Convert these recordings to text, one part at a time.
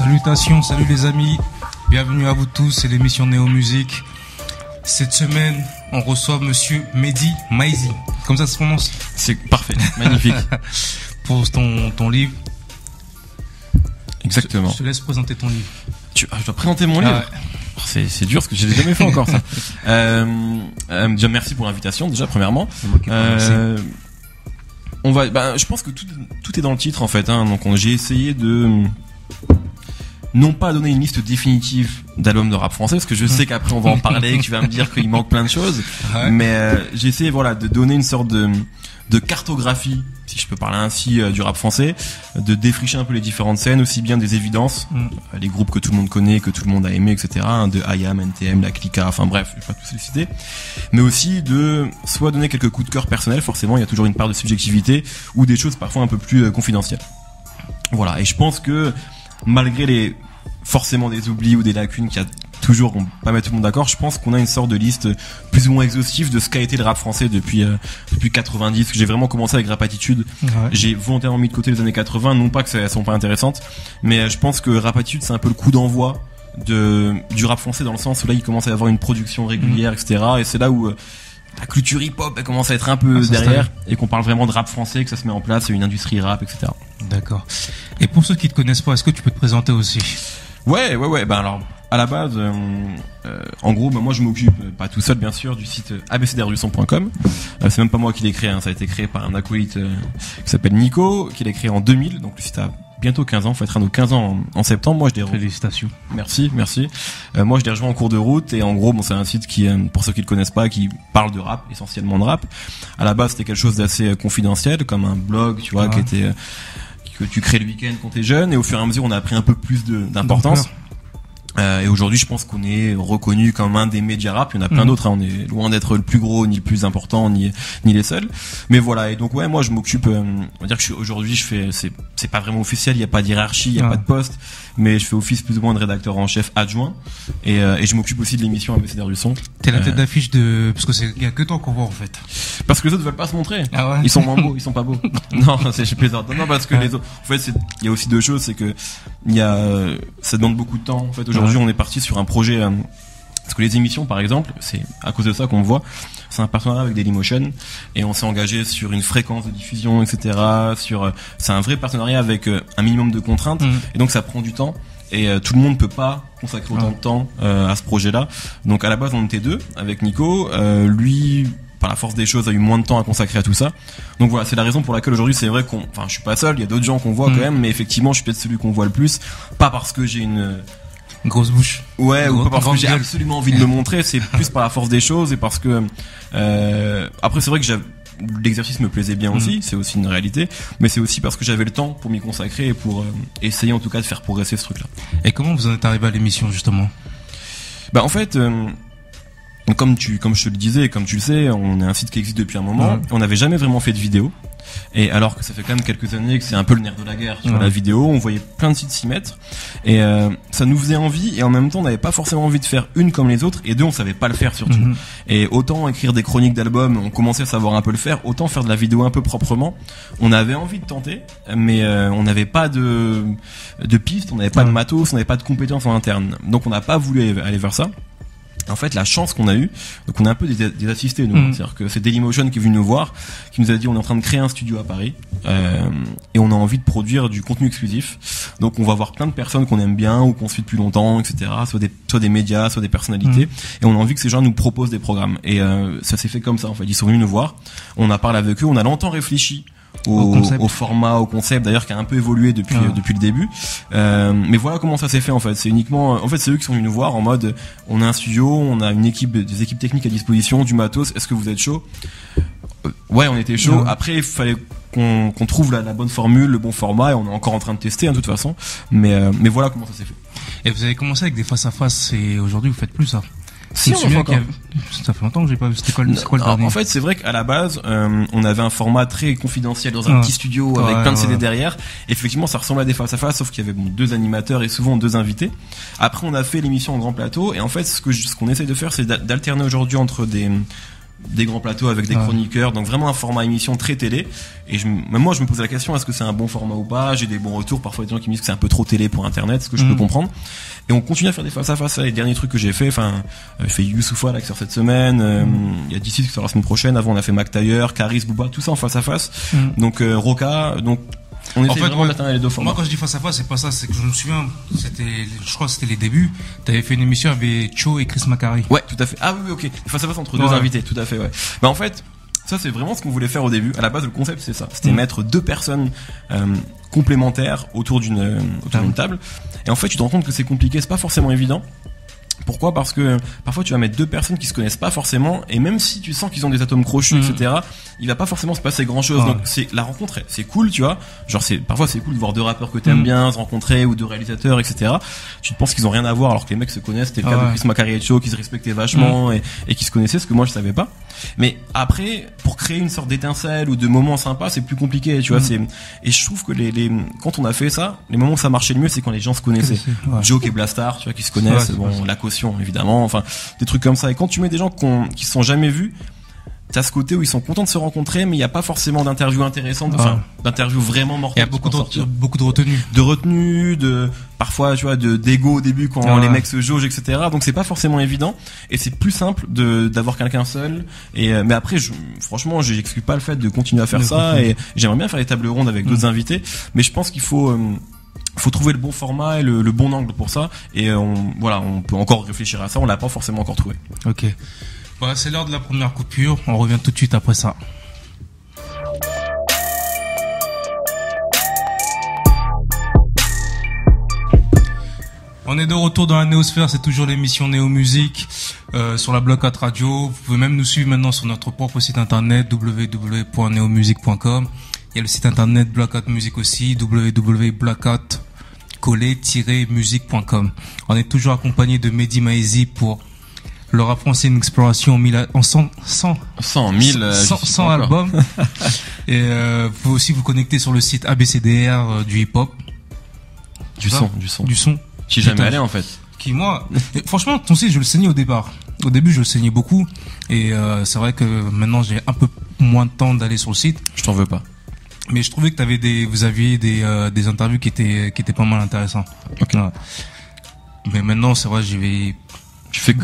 Salutations, salut les amis, bienvenue à vous tous, c'est l'émission Néo Musique. Cette semaine, on reçoit monsieur Mehdi Maizi, comme ça se prononce. C'est parfait, magnifique. Pour ton livre. Exactement. Je te laisse présenter ton livre. Je dois présenter mon livre. Ouais. C'est dur parce que j'ai jamais fait encore ça. Déjà merci pour l'invitation déjà premièrement. On va, je pense que tout est dans le titre en fait. Hein, donc j'ai essayé de non pas donner une liste définitive d'albums de rap français parce que je sais qu'après on va en parler, que tu vas me dire qu'il manque plein de choses. Ouais. Mais j'ai essayé de donner une sorte de cartographie, si je peux parler ainsi, du rap français, de défricher un peu les différentes scènes, aussi bien des évidences, les groupes que tout le monde connaît, que tout le monde a aimé, etc., hein, de IAM, NTM, La Clica, enfin bref, je vais pas tous les citer, mais aussi de soit donner quelques coups de cœur personnels, forcément il y a toujours une part de subjectivité, ou des choses parfois un peu plus confidentielles. Voilà, et je pense que malgré forcément des oublis ou des lacunes qu'il y a toujours, on peut pas mettre tout le monde d'accord, je pense qu'on a une sorte de liste plus ou moins exhaustive de ce qu'a été le rap français depuis 90, que j'ai vraiment commencé avec Rapatitude. Ouais. J'ai volontairement mis de côté les années 80, non pas que elles sont pas intéressantes, mais je pense que Rapatitude c'est un peu le coup d'envoi du rap français dans le sens où là il commence à y avoir une production régulière, etc. Et c'est là où la culture hip-hop elle commence à être un peu derrière et qu'on parle vraiment de rap français, que ça se met en place, une industrie rap, etc. D'accord. Et pour ceux qui te connaissent pas, est-ce que tu peux te présenter aussi? Ouais. Ben alors, à la base, en gros, moi je m'occupe, pas tout seul bien sûr, du site abcdrduson.com. C'est même pas moi qui l'ai créé, hein, ça a été créé par un acolyte qui s'appelle Nico, qui l'a créé en 2000, donc le site a bientôt 15 ans, fêtera nos 15 ans en septembre. Moi, Félicitations. Merci. Moi, je l'ai rejoint en cours de route et en gros, c'est un site qui, pour ceux qui le connaissent pas, qui parle de rap, essentiellement de rap. À la base, c'était quelque chose d'assez confidentiel, comme un blog, tu vois, que tu crées le week-end quand t'es jeune, et au fur et à mesure, on a pris un peu plus d'importance. Et aujourd'hui, je pense qu'on est reconnu comme un des médias rap. Il y en a plein d'autres, hein. On est loin d'être le plus gros, ni le plus important, ni les seuls. Mais voilà. Et donc, ouais, moi, je m'occupe, on va dire que aujourd'hui, c'est pas vraiment officiel. Il y a pas d'hierarchie, il y a pas de poste. Mais je fais office plus ou moins de rédacteur en chef adjoint. Et je m'occupe aussi de l'émission ABCDR du son. T'es la tête d'affiche parce que il y a que toi qu'on voit, en fait. Parce que les autres veulent pas se montrer. Ah ouais. Ils sont moins beaux, ils sont pas beaux. Non, je plaisante. Non, parce que les autres, en fait, il y a aussi deux choses, c'est que ça demande beaucoup de temps. En fait, aujourd'hui, on est parti sur un projet, parce que les émissions, par exemple, c'est à cause de ça qu'on voit, c'est un partenariat avec Dailymotion, et on s'est engagé sur une fréquence de diffusion, etc. C'est un vrai partenariat avec un minimum de contraintes, et donc ça prend du temps. Et tout le monde peut pas consacrer autant de temps à ce projet-là. Donc à la base, on était deux avec Nico. Lui, par la force des choses, a eu moins de temps à consacrer à tout ça. Donc voilà, c'est la raison pour laquelle aujourd'hui, c'est vrai je suis pas seul. Il y a d'autres gens qu'on voit quand même, mais effectivement, je suis peut-être celui qu'on voit le plus. Pas parce que j'ai une grosse bouche. Ouais, ou pas parce que j'ai absolument envie de me montrer. C'est plus par la force des choses et parce que après, c'est vrai que l'exercice me plaisait bien aussi, c'est aussi une réalité, mais c'est aussi parce que j'avais le temps pour m'y consacrer et pour essayer en tout cas de faire progresser ce truc-là. Et comment vous en êtes arrivé à l'émission justement? En fait, comme je te le disais et comme tu le sais, on est un site qui existe depuis un moment. On n'avait jamais vraiment fait de vidéo. Et alors que ça fait quand même quelques années que c'est un peu le nerf de la guerre sur la vidéo, on voyait plein de sites s'y mettre et ça nous faisait envie, et en même temps on n'avait pas forcément envie de faire une comme les autres, et deux on savait pas le faire surtout. Et autant écrire des chroniques d'albums, on commençait à savoir un peu le faire, autant faire de la vidéo un peu proprement, on avait envie de tenter, mais on n'avait pas de pistes, on n'avait pas de matos, on n'avait pas de compétences en interne, donc on n'a pas voulu aller vers ça. En fait, la chance qu'on a eue, donc on a un peu des assistés, nous. C'est-à-dire que c'est Dailymotion qui est venu nous voir, qui nous a dit on est en train de créer un studio à Paris, et on a envie de produire du contenu exclusif. Donc on va voir plein de personnes qu'on aime bien ou qu'on suit depuis longtemps, etc. Soit des médias, soit des personnalités, et on a envie que ces gens nous proposent des programmes. Et ça s'est fait comme ça. En fait, ils sont venus nous voir, on a parlé avec eux, on a longtemps réfléchi au format, au concept, d'ailleurs qui a un peu évolué depuis le début. Mais voilà comment ça s'est fait en fait. C'est uniquement, c'est eux qui sont venus nous voir en mode, on a un studio, on a des équipes techniques à disposition, du matos. Est-ce que vous êtes chaud? Ouais, on était chaud. Après, il fallait qu'on trouve la bonne formule, le bon format, et on est encore en train de tester de toute façon. Mais voilà comment ça s'est fait. Et vous avez commencé avec des face à face, et aujourd'hui vous faites plus ça? Si, on fait encore. Ça fait longtemps que j'ai pas vu. C'était quoi le dernier? En fait, c'est vrai qu'à la base, on avait un format très confidentiel dans un petit studio avec plein de CD derrière. Effectivement, ça ressemblait à des face à face, sauf qu'il y avait deux animateurs et souvent deux invités. Après, on a fait l'émission en grand plateau, et en fait, ce qu'on essaye de faire, c'est d'alterner aujourd'hui entre des grands plateaux avec des chroniqueurs, donc vraiment un format émission très télé. Et même moi, je me posais la question, est-ce que c'est un bon format ou pas? J'ai des bons retours, parfois des gens qui me disent que c'est un peu trop télé pour Internet, ce que je peux comprendre. Et on continue à faire des face à face. Les derniers trucs que j'ai fait, j'ai fait Youssoufa là qui sort cette semaine, il y a DC qui sort la semaine prochaine. Avant, on a fait Mac Taylor, Caris, Booba, tout ça en face à face. Donc Roca, donc on essaie vraiment d'atteindre les deux formats. Moi, quand je dis face à face, c'est pas ça, c'est que je me souviens, je crois que c'était les débuts, t'avais fait une émission avec Cho et Chris Macari. Ouais, tout à fait. Ah oui, ok. Face à face entre deux invités, tout à fait, ouais. En fait, ça c'est vraiment ce qu'on voulait faire au début. À la base, le concept c'est ça. C'était mettre deux personnes complémentaires autour d'une table. Et en fait, tu te rends compte que c'est compliqué, c'est pas forcément évident. Pourquoi? Parce que parfois tu vas mettre deux personnes qui se connaissent pas forcément, et même si tu sens qu'ils ont des atomes crochus, etc., il va pas forcément se passer grand chose. Donc la rencontre, c'est cool, tu vois. Genre parfois c'est cool de voir deux rappeurs que t'aimes bien se rencontrer, ou deux réalisateurs, etc. Tu te penses qu'ils ont rien à voir alors que les mecs se connaissent. C'était le cas de Chris Macari et Cho, qui se respectaient vachement et qui se connaissaient, ce que moi je savais pas. Mais après, pour créer une sorte d'étincelle ou de moments sympas, c'est plus compliqué, tu vois. Et je trouve que quand on a fait ça, les moments où ça marchait le mieux, c'est quand les gens se connaissaient. Joke et Blastar, tu vois, qui se connaissent. La caution, évidemment. Enfin, des trucs comme ça. Et quand tu mets des gens qui se sont jamais vus, t'as ce côté où ils sont contents de se rencontrer, mais il n'y a pas forcément d'interview intéressante, d'interview vraiment mortelle. Il y a beaucoup de retenue. De retenue, parfois, tu vois, d'ego au début quand les mecs se jaugent, etc. Donc c'est pas forcément évident. Et c'est plus simple d'avoir quelqu'un seul. Mais après, franchement, j'exclus pas le fait de continuer à faire ça. Et j'aimerais bien faire des tables rondes avec d'autres invités. Mais je pense qu'il faut trouver le bon format et le bon angle pour ça. Et on peut encore réfléchir à ça. On l'a pas forcément encore trouvé. Ok. C'est l'heure de la première coupure. On revient tout de suite après ça. On est de retour dans la Néosphère. C'est toujours l'émission Néo Musique sur la Bloc 4 Radio. Vous pouvez même nous suivre maintenant sur notre propre site internet www.neomusique.com. Il y a le site internet Bloc 4 Musique aussi, www.bloc4-musique.com. On est toujours accompagné de Mehdi Maizi pour le rap français, une exploration en 100 albums. Et vous pouvez aussi vous connecter sur le site ABCDR du hip-hop. Du son. J'y jamais allé en fait. Franchement, ton site, je le saignais au départ. Au début, je le saignais beaucoup. Et c'est vrai que maintenant, j'ai un peu moins de temps d'aller sur le site. Je t'en veux pas. Mais je trouvais que vous aviez des interviews qui étaient pas mal intéressantes. Okay. Ouais. Mais maintenant, c'est vrai, j'y vais.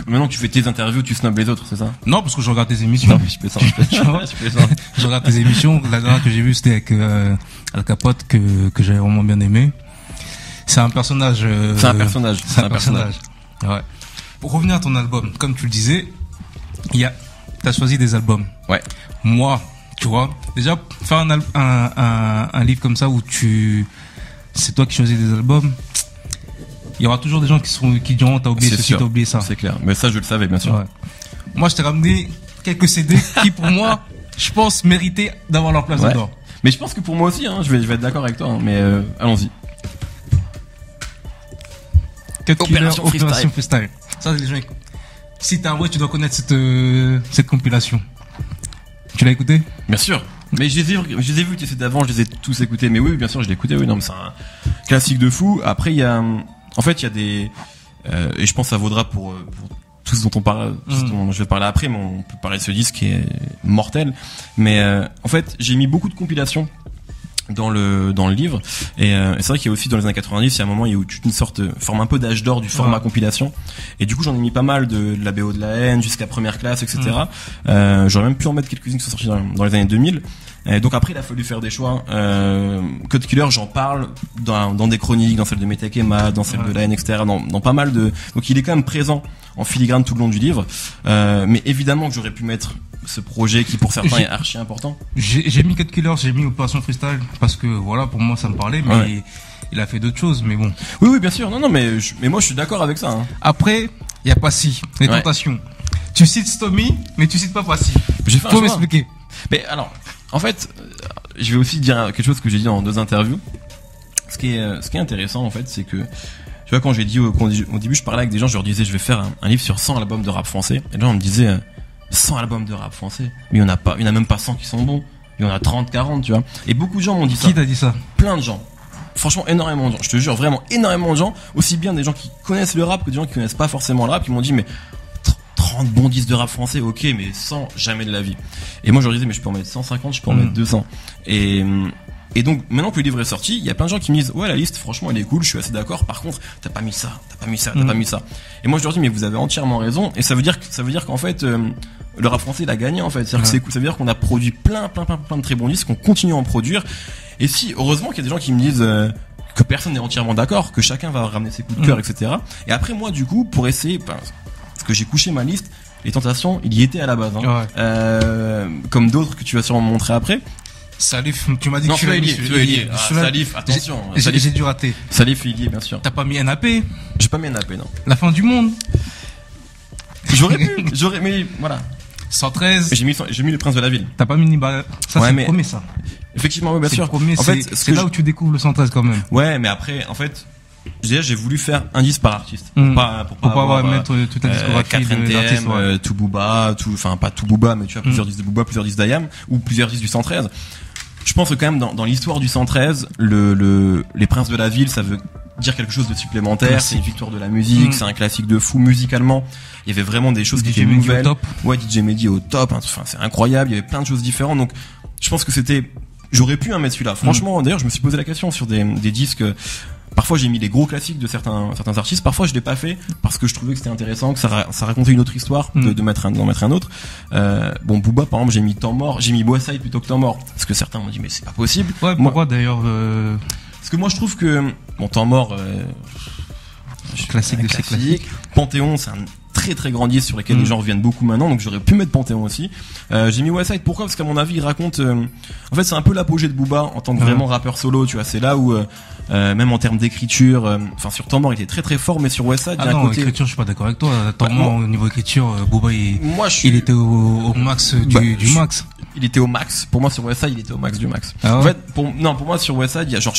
Maintenant tu fais tes interviews, tu snobs les autres, c'est ça? Non, parce que je regarde tes émissions. Non, je fais ça. Je regarde tes émissions. La dernière que j'ai vue, c'était avec Al Capote que j'avais vraiment bien aimé. C'est un personnage. C'est un personnage. Ouais. Pour revenir à ton album, comme tu le disais, t'as choisi des albums. Ouais. Moi, tu vois, déjà faire un livre comme ça où c'est toi qui choisis des albums. Il y aura toujours des gens qui diront t'as oublié ceci, t'as oublié ça. C'est clair. Mais ça, je le savais, bien sûr. Ouais. Moi, je t'ai ramené quelques CD qui, pour moi, je pense, méritaient d'avoir leur place dedans. Mais je pense que pour moi aussi, je vais être d'accord avec toi, mais allons-y. Opération Freestyle. Ça, les gens écoutent. Si t'es un vrai, tu dois connaître cette compilation. Tu l'as écouté? Bien sûr. Mais je les ai vus, tu sais, d'avant, je les ai tous écoutés. Mais oui, bien sûr, je l'ai écouté. Oui, non, mais c'est un classique de fou. Après, il y a des, et je pense que ça vaudra pour tout ce dont on parle, dont je vais parler après, mais on peut parler de ce disque qui est mortel. Mais, en fait, j'ai mis beaucoup de compilations dans le livre, et c'est vrai qu'il y a aussi dans les années 90, il y a un moment il y a eu une sorte forme un peu d'âge d'or du format compilation, et du coup j'en ai mis pas mal de la BO de la haine jusqu'à Première Classe, etc. J'aurais même pu en mettre quelques-unes qui sont sorties dans les années 2000. Et donc après il a fallu faire des choix. Code Killer, j'en parle dans des chroniques, dans celle de Metake Emma, dans celle de la haine, etc. Dans pas mal de, donc il est quand même présent en filigrane tout le long du livre. Mais évidemment que j'aurais pu mettre ce projet qui pour certains est archi important. J'ai mis Code Killer, j'ai mis Opération Freestyle parce que voilà, pour moi ça me parlait, mais il a fait d'autres choses, mais bon. Oui, bien sûr. Non, mais moi je suis d'accord avec ça. Après, il y a Passy, les tentations. Tu cites Stomy, mais tu cites pas Passy. Faut m'expliquer. Mais alors, en fait, je vais aussi dire quelque chose que j'ai dit dans 2 interviews. Ce qui est intéressant en fait, c'est que tu vois, quand j'ai dit au début, je parlais avec des gens, je leur disais je vais faire un livre sur 100 albums de rap français, et là on me disait 100 albums de rap français, mais il y en a même pas 100 qui sont bons, il y en a 30, 40, tu vois. Et beaucoup de gens m'ont dit ça. Qui t'a dit ça? Plein de gens. Franchement, énormément de gens. Je te jure, vraiment énormément de gens, aussi bien des gens qui connaissent le rap que des gens qui connaissent pas forcément le rap, qui m'ont dit mais 30 30 bons disques de rap français, ok, mais 100, jamais de la vie. Et moi, je leur disais, mais je peux en mettre 150, je peux en mettre 200. Et donc, maintenant que le livre est sorti, il y a plein de gens qui me disent, ouais, la liste, franchement, elle est cool, je suis assez d'accord. Par contre, t'as pas mis ça. Et moi, je leur dis, mais vous avez entièrement raison. Et ça veut dire qu'en fait, le rap français, il a gagné, en fait. C'est-à-dire que ça veut dire qu'on a produit plein de très bons disques, qu'on continue à en produire. Et si, heureusement qu'il y a des gens qui me disent, que personne n'est entièrement d'accord, que chacun va ramener ses coups de cœur, etc. Et après, moi, du coup, pour essayer, parce que j'ai couché ma liste, les Tentations, il y était à la base, comme d'autres que tu vas sûrement montrer après. Salif, tu m'as dit que tu l'as lié. Salif, attention. J'ai dû rater. Salif, il y est, bien sûr. T'as pas mis NAP? J'ai pas mis NAP, non. La fin du monde. J'aurais, mais voilà. 113. J'ai mis le Prince de la Ville. T'as pas mis Nibala. Ça, c'est le premier, ça. Effectivement, oui, bien sûr. En fait, c'est là où tu découvres le 113 quand même. Ouais, mais après, en fait, j'ai voulu faire un disque par artiste. Pour pas avoir mettre toute la discographie d'artistes. Tout Booba, enfin, pas tout Booba, mais tu as plusieurs disques de Booba, plusieurs disques d'Ayam, ou plusieurs disques du 113. Je pense que quand même dans l'histoire du 113, les Princes de la Ville, ça veut dire quelque chose de supplémentaire. C'est une victoire de la musique, c'est un classique de fou musicalement. Il y avait vraiment des choses qui étaient nouvelles. Ouais, DJ Mehdi au top. Enfin, c'est incroyable. Il y avait plein de choses différentes. Donc, je pense que j'aurais pu mettre celui-là. Franchement, d'ailleurs, je me suis posé la question sur des disques. Parfois, j'ai mis les gros classiques de certains artistes. Parfois, je l'ai pas fait parce que je trouvais que c'était intéressant, que ça racontait une autre histoire d'en mettre un autre. Bon, Booba, par exemple, j'ai mis Temps Mort, j'ai mis Boisside plutôt que Temps Mort. Parce que certains m'ont dit, mais c'est pas possible. Ouais, pourquoi d'ailleurs, Parce que moi, je trouve que, bon, Temps Mort, classique de ces classiques. Panthéon, c'est un très très grand disque sur lesquels les gens reviennent beaucoup maintenant, donc j'aurais pu mettre Panthéon aussi. J'ai mis Westside, pourquoi? Parce qu'à mon avis il raconte en fait c'est un peu l'apogée de Booba en tant que vraiment rappeur solo, tu vois, c'est là où même en termes d'écriture, enfin sur Temps Mort il était très très fort, mais sur Westside il y a un côté écriture, je suis pas d'accord avec toi. Temps Mort au niveau écriture, Booba il était au max du max. Il était au max, pour moi sur Westside il était au max du max. Ah ouais? En fait pour moi sur Westside il y a genre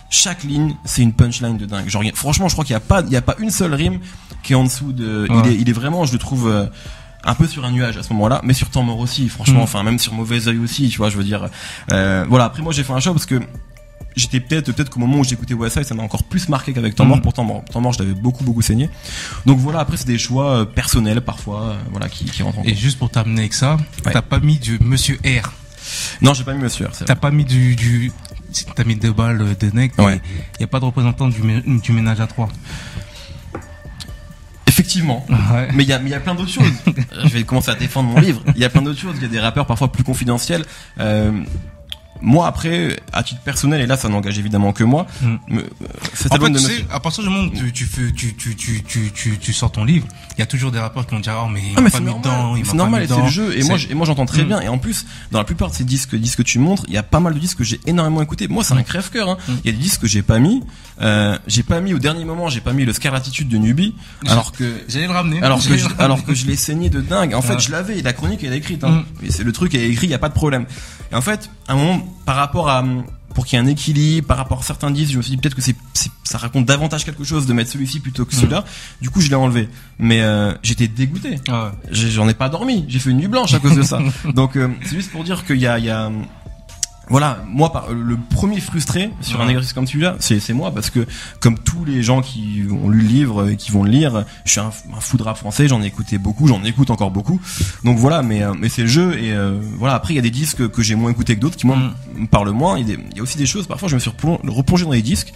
chaque ligne, c'est une punchline de dingue. Genre, franchement, je crois qu'il y a pas une seule rime qui est en dessous de, il est vraiment, je le trouve, un peu sur un nuage à ce moment-là, mais sur Temps Mort aussi, franchement, enfin, même sur Mauvais Oeil aussi, tu vois, je veux dire, voilà. Après, moi, j'ai fait un choix parce que j'étais peut-être qu'au moment où j'écoutais Westside, ça m'a encore plus marqué qu'avec Temps Mort. Pour Temps Mort, je l'avais beaucoup saigné. Donc voilà, après, c'est des choix personnels, parfois, voilà, qui rentrent en compte. Et juste pour t'amener avec ça, t'as pas mis du Monsieur R. Non, j'ai pas mis Monsieur R. T'as pas mis t'as mis 2 balles de nec, mais y a pas de représentant du ménage à 3. Effectivement. Ouais. Mais il y a plein d'autres choses. Je vais commencer à défendre mon livre. Il y a plein d'autres choses. Il y a des rappeurs parfois plus confidentiels. Moi après, à titre personnel, et là ça n'engage évidemment que moi, cet album de Monsieur... à partir du moment où tu sors ton livre, il y a toujours des rappeurs qui vont dire mais il m'a pas mis dedans, c'est normal, et c'est le jeu, et moi j'entends très bien, et en plus dans la plupart de ces disques que tu montres, il y a pas mal de disques que j'ai énormément écouté. Moi c'est un crève-cœur, hein. Il y a des disques que j'ai pas mis au dernier moment, j'ai pas mis le Scarlatitude de Nubie, alors que j'allais le ramener, alors que je l'ai saigné de dingue. En fait je l'avais, la chronique elle est écrite, hein. Mais c'est le truc elle est écrit, il y a pas de problème. Et en fait à un moment, par rapport à, pour qu'il y ait un équilibre, par rapport à certains disques, je me suis dit peut-être que ça raconte davantage quelque chose de mettre celui-ci plutôt que celui-là. Du coup, je l'ai enlevé. Mais j'étais dégoûté. J'en ai pas dormi. J'ai fait une nuit blanche à cause de ça. Donc c'est juste pour dire qu'il y a voilà, moi le premier frustré sur un exercice comme celui-là, c'est moi, parce que comme tous les gens qui ont lu le livre et qui vont le lire, je suis un fou de rap français, j'en ai écouté beaucoup, j'en écoute encore beaucoup. Donc voilà, mais c'est le jeu, et voilà, après il y a des disques que j'ai moins écoutés que d'autres qui moi me parlent moins. Il y a aussi des choses, parfois je me suis replongé dans les disques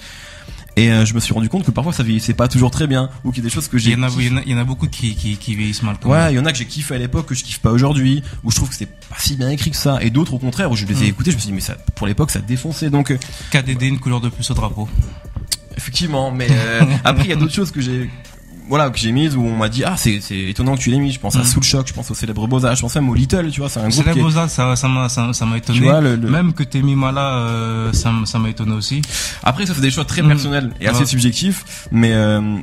et je me suis rendu compte que parfois ça vieillissait pas toujours très bien, ou qu'il y a des choses que j'ai il y en a beaucoup qui vieillissent mal. Ouais, il y en a que j'ai kiffé à l'époque que je kiffe pas aujourd'hui, où je trouve que c'est pas si bien écrit que ça, et d'autres au contraire où je les ai écoutés, je me suis dit mais ça, pour l'époque ça défonçait. Donc KDD, une couleur de plus au drapeau. Effectivement, mais après il y a d'autres choses que j'ai mises où on m'a dit c'est étonnant que tu l'aies mis. Je pense à Soul Shock, je pense au Célèbre Boza, je pense même au Little, tu vois, c'est un groupe. Célèbre Boza, ça m'a étonné. Tu vois, même que t'aies mis Mala, ça m'a étonné aussi. Après ça c'est des choix très personnels et assez subjectifs, mais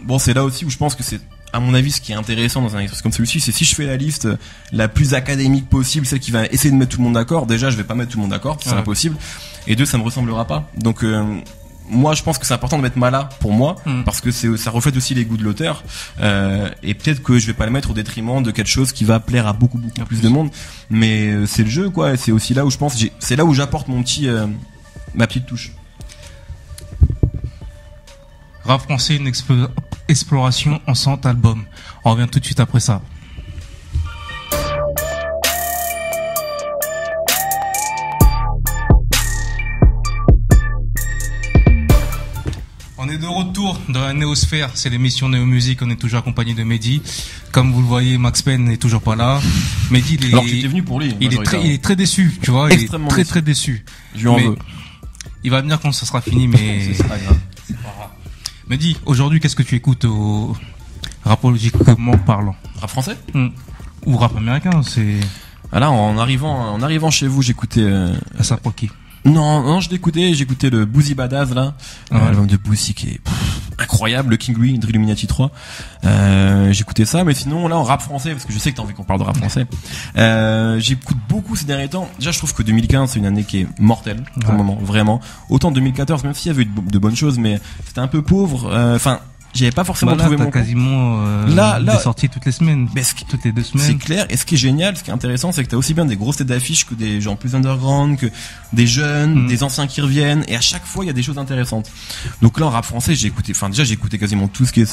bon c'est là aussi où je pense que c'est, à mon avis, ce qui est intéressant dans un exercice comme celui-ci, c'est si je fais la liste la plus académique possible, celle qui va essayer de mettre tout le monde d'accord. Déjà, je vais pas mettre tout le monde d'accord, c'est impossible. Et deux, ça me ressemblera pas. Donc moi je pense que c'est important de mettre Mala pour moi, parce que ça reflète aussi les goûts de l'auteur, et peut-être que je vais pas le mettre au détriment de quelque chose qui va plaire à beaucoup plus de monde, mais c'est le jeu quoi, et c'est aussi là où je pense c'est là où j'apporte ma petite touche. Rap français, Exploration en 100 albums. On revient tout de suite après ça. On est de retour dans la Néosphère, c'est l'émission Néo Musique, on est toujours accompagné de Mehdi. Comme vous le voyez, Max Pen n'est toujours pas là. Mehdi, alors que j'étais venu pour lui. Il est très déçu, tu vois, il est très déçu. Je lui en veux. Il va venir quand ça sera fini, mais c'est pas grave. Mehdi, aujourd'hui, qu'est-ce que tu écoutes rapologiquement parlant? Rap français? Ou rap américain, c'est... Ah là, en arrivant chez vous, j'écoutais... Ça pour qui? Non, j'écoutais le Boozy Badass là, l'album de Boozy qui est incroyable, le King Louis, Drill Illuminati 3. J'écoutais ça, mais sinon là en rap français, parce que je sais que t'as envie qu'on parle de rap français, j'écoute beaucoup ces derniers temps. Déjà, je trouve que 2015 c'est une année qui est mortelle pour le moment, vraiment. Autant 2014, même s'il y avait eu de bonnes choses, mais c'était un peu pauvre. Enfin. J'avais pas forcément trouvé mon quasiment des sorties toutes les semaines, toutes les 2 semaines. C'est clair. Et ce qui est génial, ce qui est intéressant, c'est que t'as aussi bien des grosses têtes d'affiche que des gens plus underground, que des jeunes, des anciens qui reviennent. Et à chaque fois, il y a des choses intéressantes. Donc là, en rap français, j'ai écouté quasiment tout ce qui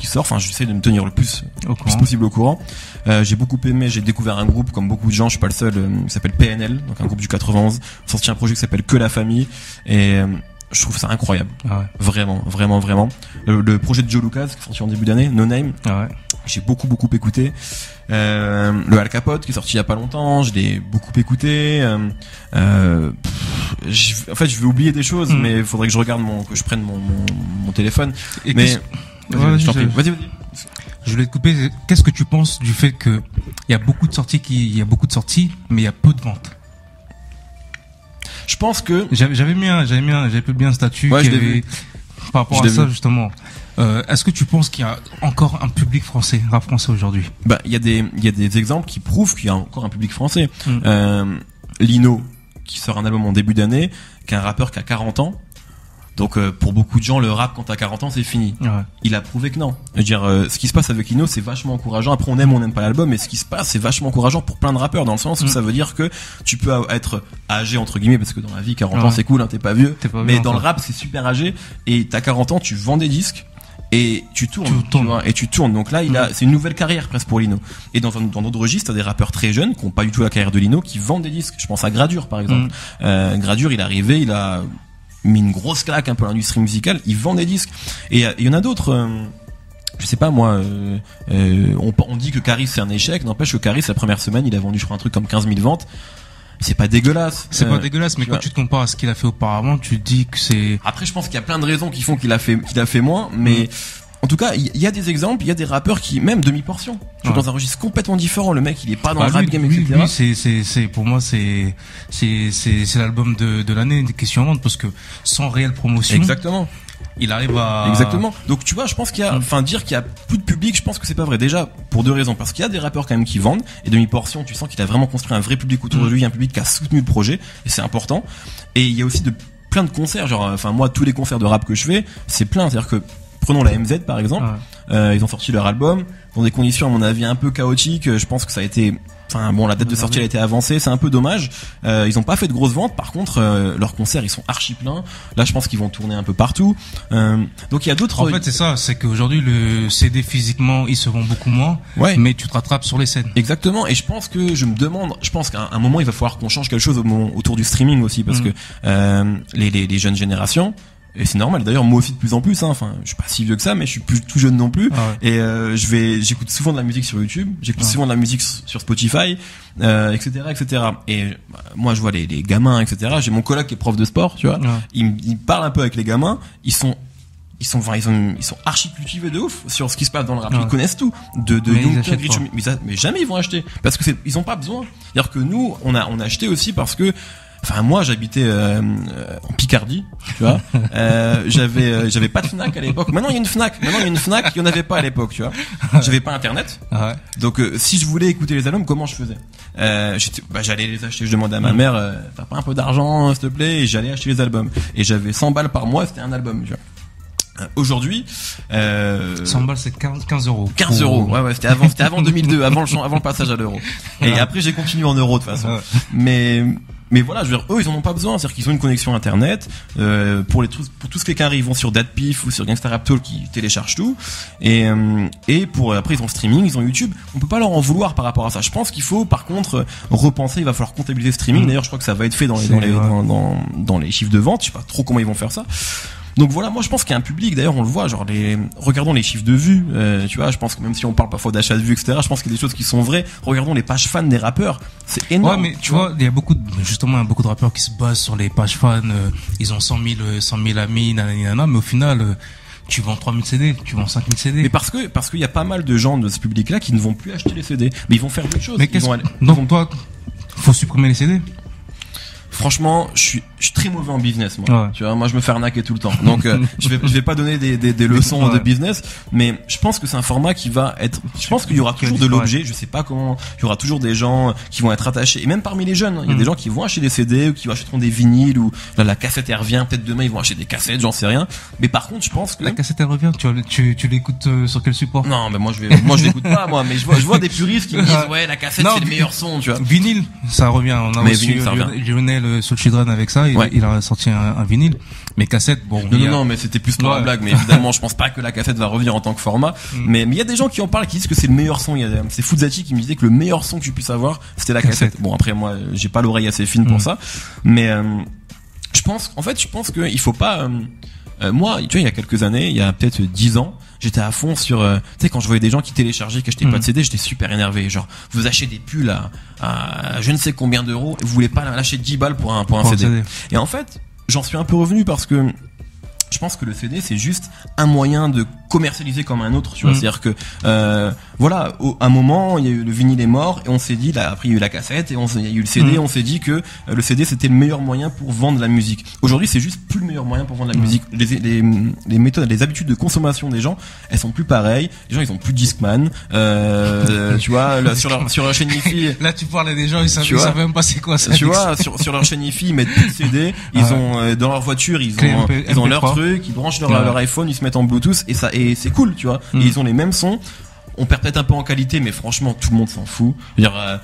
sort. Enfin, j'essaie de me tenir le plus possible au courant. J'ai beaucoup aimé. J'ai découvert un groupe, comme beaucoup de gens, je suis pas le seul, qui s'appelle PNL, donc un groupe du 91. Sorti un projet qui s'appelle Que la famille. Et je trouve ça incroyable. Ah ouais. Vraiment. Le projet de Joe Lucas, qui est sorti en début d'année, No Name. Ah ouais. J'ai beaucoup écouté. Le Al Capote, qui est sorti il y a pas longtemps, je l'ai beaucoup écouté. En fait, je vais oublier des choses, mais il faudrait que je prenne mon téléphone. Et mais, vas-y. Je voulais te couper. Qu'est-ce que tu penses du fait que il y a beaucoup de sorties, mais il y a peu de ventes? Je pense que j'avais publié un statut par rapport à ça justement. Est-ce que tu penses qu'il y a encore un public français, rap français aujourd'hui? Bah, il y a des exemples qui prouvent qu'il y a encore un public français. Lino, qui sort un album en début d'année, qui est un rappeur qui a 40 ans. Donc pour beaucoup de gens, le rap quand t'as 40 ans c'est fini. Ouais. Il a prouvé que non. Je veux dire, ce qui se passe avec Lino, c'est vachement encourageant. Après on n'aime pas l'album, mais ce qui se passe c'est vachement encourageant pour plein de rappeurs, dans le sens où ça veut dire que tu peux être âgé entre guillemets, parce que dans la vie 40 ans c'est cool, hein, t'es pas vieux. Mais dans le rap c'est super âgé, et t'as 40 ans, tu vends des disques et tu tournes. Donc là c'est une nouvelle carrière presque pour Lino. Et dans d'autres registres, t'as des rappeurs très jeunes qui ont pas du tout la carrière de Lino, qui vendent des disques. Je pense à Gradure par exemple. Gradure, il est arrivé, il a mis une grosse claque un peu à l'industrie musicale, ils vendent des disques. Et il y en a d'autres, je sais pas moi, on dit que Caris c'est un échec, n'empêche que Caris la première semaine il a vendu je crois un truc comme 15 000 ventes. C'est pas dégueulasse. C'est pas dégueulasse, mais quand tu te compares à ce qu'il a fait auparavant, tu te dis que c'est... Après je pense qu'il y a plein de raisons qui font qu'il a fait moins, mais en tout cas, il y a des exemples, il y a des rappeurs qui, même demi-portion, dans un registre complètement différent, le mec il est pas dans le rap game, etc. Lui, c'est, pour moi, c'est l'album de l'année, des questions ventes, parce que sans réelle promotion. Exactement. Il arrive à... Exactement. Donc tu vois, je pense qu'il y a, dire qu'il y a plus de public, je pense que c'est pas vrai. Déjà, pour 2 raisons. Parce qu'il y a des rappeurs quand même qui vendent, et demi-portion, tu sens qu'il a vraiment construit un vrai public autour de lui, un public qui a soutenu le projet, et c'est important. Et il y a aussi plein de concerts, moi, tous les concerts de rap que je fais, c'est plein. C'est-à-dire que, prenons la MZ par exemple, ils ont sorti leur album dans des conditions à mon avis un peu chaotiques. Je pense que ça a été, la date de sortie elle a été avancée, c'est un peu dommage. Ils ont pas fait de grosses ventes, par contre leurs concerts ils sont archi pleins. Là je pense qu'ils vont tourner un peu partout. Donc il y a d'autres. En fait c'est ça, c'est qu'aujourd'hui le CD physiquement il se vend beaucoup moins, mais tu te rattrapes sur les scènes. Exactement. Et je pense qu'à un moment il va falloir qu'on change quelque chose autour du streaming aussi, parce que les jeunes générations. Et c'est normal. D'ailleurs, moi aussi de plus en plus. Je suis pas si vieux que ça, mais je suis plus tout jeune non plus. Et j'écoute souvent de la musique sur YouTube. J'écoute souvent de la musique sur Spotify, etc. Et moi, je vois les gamins, etc. J'ai mon coloc qui est prof de sport, tu vois. Il parle un peu avec les gamins. Ils sont archi cultivés de ouf sur ce qui se passe dans le rap. Ils connaissent tout. Mais jamais ils vont acheter. Parce que ils ont pas besoin. C'est-à-dire que nous, on a acheté aussi parce que, moi, j'habitais en Picardie, tu vois. J'avais pas de Fnac à l'époque. Maintenant, il y a une Fnac. Il y en avait pas à l'époque, tu vois. J'avais pas Internet. Donc, si je voulais écouter les albums, comment je faisais j'allais les acheter. Je demandais à ma mère, t'as pas un peu d'argent, s'il te plaît, et j'allais acheter les albums. Et j'avais 100 balles par mois, c'était un album, tu vois. Aujourd'hui, 100 balles c'est 15 euros. 15 euros. Ouais, c'était avant 2002, avant le passage à l'euro. Et après j'ai continué en euros de toute façon. Mais mais voilà, je veux dire, eux, ils en ont pas besoin. C'est-à-dire qu'ils ont une connexion internet. Pour tout ce qui est carré, ils vont sur DatPiff ou sur Gangsta Rap Talk, qui téléchargent tout. Et pour après, ils ont streaming, ils ont YouTube. On peut pas leur en vouloir par rapport à ça. Je pense qu'il faut, par contre, repenser. Il va falloir comptabiliser streaming. D'ailleurs, je crois que ça va être fait dans les chiffres de vente. Je sais pas trop comment ils vont faire ça. Donc voilà, moi je pense qu'il y a un public, d'ailleurs on le voit, genre regardons les chiffres de vues, tu vois, je pense que même si on parle parfois d'achat de vues, etc., je pense qu'il y a des choses qui sont vraies. Regardons les pages fans des rappeurs, c'est énorme. Ouais, mais tu vois, il y a beaucoup de rappeurs qui se basent sur les pages fans, ils ont 100 000 amis, nanana, mais au final, tu vends 3000 CD, tu vends 5000 CD. Mais parce qu'il y a pas mal de gens de ce public-là qui ne vont plus acheter les CD, mais ils vont faire d'autres choses. Mais donc toi, faut supprimer les CD? Franchement, je suis très mauvais en business, moi. Ouais. Tu vois, moi je me fais arnaquer tout le temps. Donc je vais pas donner des leçons de business, mais je pense que c'est un format qui va être, je pense qu'il y aura toujours de l'objet, je sais pas comment, il y aura toujours des gens qui vont être attachés, et même parmi les jeunes, il y a des gens qui vont acheter des CD ou qui achèteront des vinyles, ou là, la cassette elle revient, peut-être demain ils vont acheter des cassettes, j'en sais rien. Mais par contre, je pense que la cassette elle revient, tu l'écoutes sur quel support? Non, mais moi je l'écoute pas, moi, mais je vois des puristes qui me disent ouais, la cassette c'est le meilleur son, tu vois. Vinyle, ça revient, on a reçu Lionel sur le Children avec ça, il a sorti un vinyle, mais cassette, bon. Non, mais c'était plus pour la blague, mais évidemment, je pense pas que la cassette va revenir en tant que format, mais il y a des gens qui en parlent, qui disent que c'est le meilleur son. C'est Fuzati qui me disait que le meilleur son que tu puisses avoir, c'était la cassette. Bon, après, moi, j'ai pas l'oreille assez fine pour ça, mais, je pense que il faut pas, moi, tu vois, il y a quelques années, il y a peut-être 10 ans, j'étais à fond sur, tu sais, quand je voyais des gens qui téléchargeaient, qui achetaient pas de CD, j'étais super énervé. Genre, vous achetez des pulls à je ne sais combien d'euros, et vous voulez pas lâcher 10 balles pour un CD. Et en fait, j'en suis un peu revenu parce que je pense que le CD c'est juste un moyen de commercialiser comme un autre, tu vois. C'est-à-dire que voilà, à un moment il y a eu le vinyle est mort et on s'est dit là, après il y a eu la cassette et il y a eu le CD, on s'est dit que le CD c'était le meilleur moyen pour vendre de la musique. Aujourd'hui, c'est juste plus le meilleur moyen pour vendre de la musique. Les méthodes, les habitudes de consommation des gens, elles sont plus pareilles. Les gens ils ont plus de Discman, tu vois, là, sur leur chaîne Hi-Fi. Là tu parlais des gens, ils savent même pas c'est quoi ça. Tu vois, sur leur chaîne Hi-Fi, ils mettent plus de CD, ils ont dans leur voiture, ils ont leur truc, ils branchent leur iPhone, ils se mettent en Bluetooth et c'est cool, tu vois. Et ils ont les mêmes sons. On perd peut-être un peu en qualité, mais franchement, tout le monde s'en fout. Je veux dire,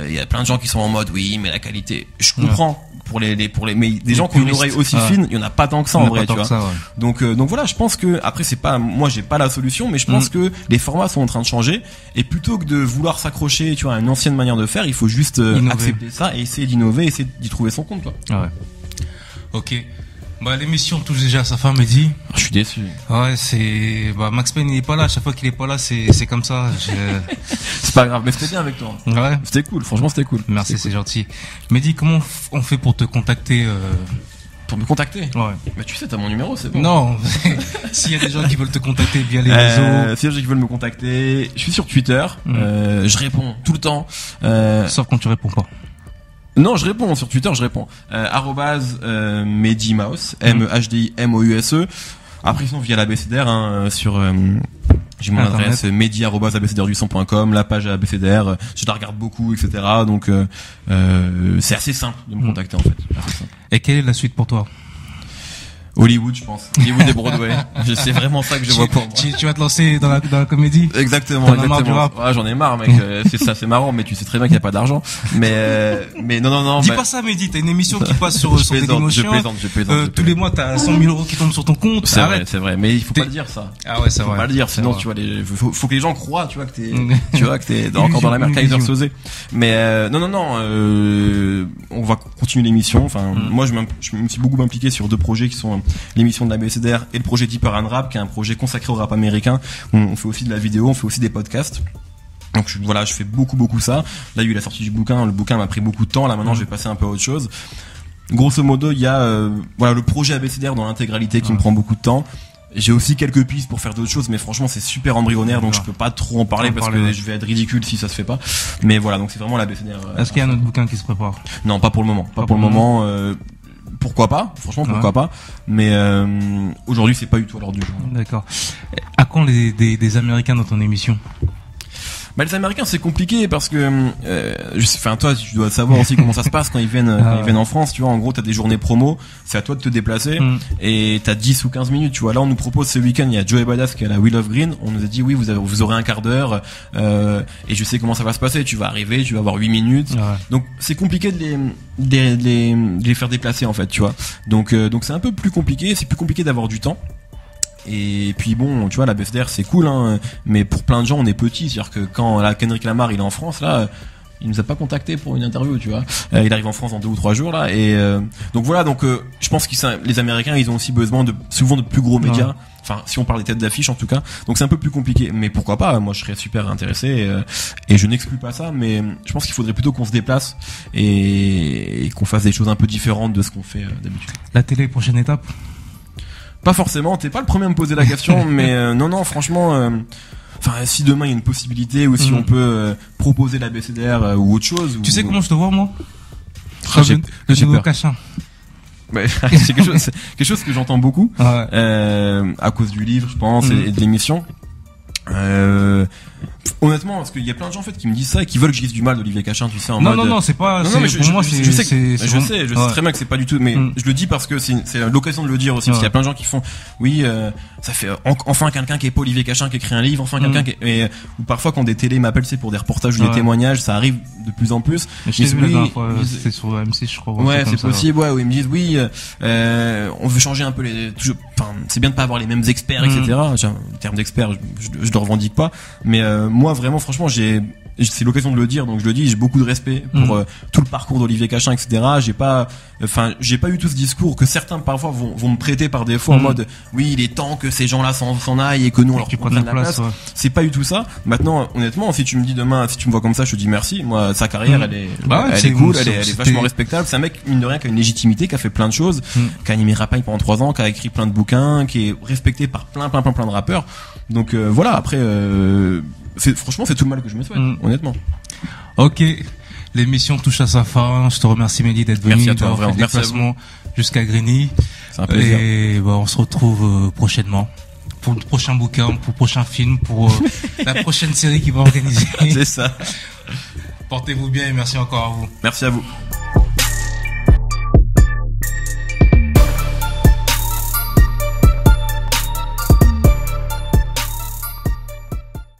il y a plein de gens qui sont en mode oui, mais la qualité, je comprends pour les mais des gens qui ont une oreille aussi fine, il y en a pas tant que ça en vrai, tu vois. Donc voilà, je pense que après c'est pas, moi j'ai pas la solution, mais je pense que les formats sont en train de changer et plutôt que de vouloir s'accrocher, tu vois, à une ancienne manière de faire, il faut juste accepter ça et essayer d'innover, essayer d'y trouver son compte, quoi. Ouais. Ok. Bah, l'émission touche déjà à sa fin, Mehdi. Je suis déçu. Ouais, Max Payne, il est pas là. À chaque fois qu'il est pas là, c'est comme ça. C'est pas grave, mais c'était bien avec toi. Ouais. C'était cool, franchement, c'était cool. Merci, c'est gentil. Mehdi, comment on fait pour te contacter, Pour me contacter? Ouais. Bah, tu sais, t'as mon numéro, c'est bon. Non. S'il y a des gens qui veulent te contacter via les réseaux. S'il y a des gens qui veulent me contacter, je suis sur Twitter, je réponds tout le temps, sauf quand tu réponds pas. Non, je réponds sur Twitter, je réponds. @MehdiMouse, MEHDIMOUSE. Après sinon via l'ABCDR sur j'ai mon adresse mehdi@abcdr-du-son.com, la page ABCDR, je la regarde beaucoup, etc. Donc c'est assez simple de me contacter en fait. Et quelle est la suite pour toi? Hollywood, je pense. Hollywood et Broadway. C'est vraiment ça que je vois pour moi. Tu vas te lancer dans la comédie? Exactement. Ouais, j'en ai marre, mec. C'est marrant, mais tu sais très bien qu'il n'y a pas d'argent. Mais non. Dis pas ça, Mehdi. T'as une émission qui passe sur Dailymotion. Je plaisante. Tous les mois, t'as 100 000 euros qui tombent sur ton compte. C'est vrai. Mais il faut pas le dire, ça. Ah ouais, c'est vrai. Faut pas le dire, sinon, tu vois, faut que les gens croient, tu vois, que t'es encore dans la mer Kaiser Sosé. Mais, non. On va continuer l'émission. Enfin, moi, je me suis beaucoup impliqué sur 2 projets qui sont l'émission de la BCDR et le projet Deeper and Rap, qui est un projet consacré au rap américain. On fait aussi de la vidéo, on fait aussi des podcasts. Donc je fais beaucoup ça. Là, il y a eu la sortie du bouquin. Le bouquin m'a pris beaucoup de temps. Là, maintenant, je vais passer un peu à autre chose. Grosso modo, il y a le projet ABCDR dans l'intégralité qui me prend beaucoup de temps. J'ai aussi quelques pistes pour faire d'autres choses, mais franchement c'est super embryonnaire, donc je peux pas trop en parler parce que je vais être ridicule si ça se fait pas. Mais voilà, donc c'est vraiment l'ABCDR. Est-ce qu'il y a un autre bouquin qui se prépare? Non, pas pour le moment. Pas pour le moment. Pourquoi pas? Franchement, pourquoi pas? Mais aujourd'hui, c'est pas du tout à l'ordre du jour. D'accord. À quand des Américains dans ton émission? Bah les Américains c'est compliqué parce que enfin toi tu dois savoir aussi comment ça se passe quand ils viennent en France, tu vois. En gros t'as des journées promo, c'est à toi de te déplacer et t'as 10 ou 15 minutes, tu vois. Là on nous propose ce week-end, il y a Joey Badass qui est à la Wheel of Green, on nous a dit oui vous aurez un quart d'heure et je sais comment ça va se passer, tu vas arriver, tu vas avoir 8 minutes. Donc c'est compliqué de les faire déplacer en fait, tu vois. Donc c'est un peu plus compliqué, c'est plus compliqué d'avoir du temps. Et puis bon, tu vois, la BFDR c'est cool, hein, mais pour plein de gens on est petit, c'est-à-dire que quand là Kendrick Lamar il est en France là, il nous a pas contacté pour une interview, tu vois. Il arrive en France dans 2 ou 3 jours là, et donc voilà, donc je pense que les Américains ils ont aussi besoin souvent de plus gros médias. Enfin, si on parle des têtes d'affiche en tout cas, donc c'est un peu plus compliqué. Mais pourquoi pas, moi je serais super intéressé et je n'exclus pas ça, mais je pense qu'il faudrait plutôt qu'on se déplace et qu'on fasse des choses un peu différentes de ce qu'on fait d'habitude. La télé, prochaine étape? Pas forcément, t'es pas le premier à me poser la question, mais non, franchement, enfin, si demain il y a une possibilité ou si on peut proposer la BCDR ou autre chose. Tu sais comment je te vois, moi? Le nouveau Cachin. Ouais, c'est quelque chose que j'entends beaucoup, à cause du livre, je pense, et de l'émission. Honnêtement, parce qu'il y a plein de gens en fait qui me disent ça et qui veulent que je dise du mal d'Olivier Cachin, tu sais, en mode. Non, c'est pas. Non, mais pour moi, c'est. Je sais très bien que c'est pas du tout, mais je le dis parce que c'est l'occasion de le dire aussi, parce qu'il y a plein de gens qui font, oui, ça fait enfin quelqu'un qui est pas Olivier Cachin qui écrit un livre, enfin quelqu'un qui est, ou parfois quand des télés m'appellent, c'est pour des reportages ou des témoignages, ça arrive de plus en plus. Je t'ai vu la dernière fois, c'était sur M6, je crois. Ouais, c'est possible, ouais, où ils me disent, oui, on veut changer un peu enfin, c'est bien de pas avoir les mêmes experts, etc. Le terme d'expert, je le revendique pas, mais moi vraiment franchement c'est l'occasion de le dire, donc je le dis, j'ai beaucoup de respect pour tout le parcours d'Olivier Cachin, etc. J'ai pas eu tout ce discours que certains parfois vont me prêter par défaut en mode oui, il est temps que ces gens-là s'en aillent et que nous on leur prenne la place. Ouais. C'est pas du tout ça. Maintenant, honnêtement, si tu me dis demain, si tu me vois comme ça, je te dis merci. Moi, sa carrière, elle est cool, elle est vachement respectable. C'est un mec, mine de rien, qui a une légitimité, qui a fait plein de choses, qui a animé Rapaille pendant 3 ans, qui a écrit plein de bouquins, qui est respecté par plein de rappeurs. Donc voilà, après franchement c'est tout le mal que je me souhaite, honnêtement. Ok, l'émission touche à sa fin. Je te remercie Mehdi d'être venu, d'avoir fait le déplacement jusqu'à Grigny. C'est un plaisir. Et on se retrouve prochainement pour le prochain bouquin, pour le prochain film, pour la prochaine série qu'il va organiser. C'est ça. Portez-vous bien et merci encore à vous. Merci à vous.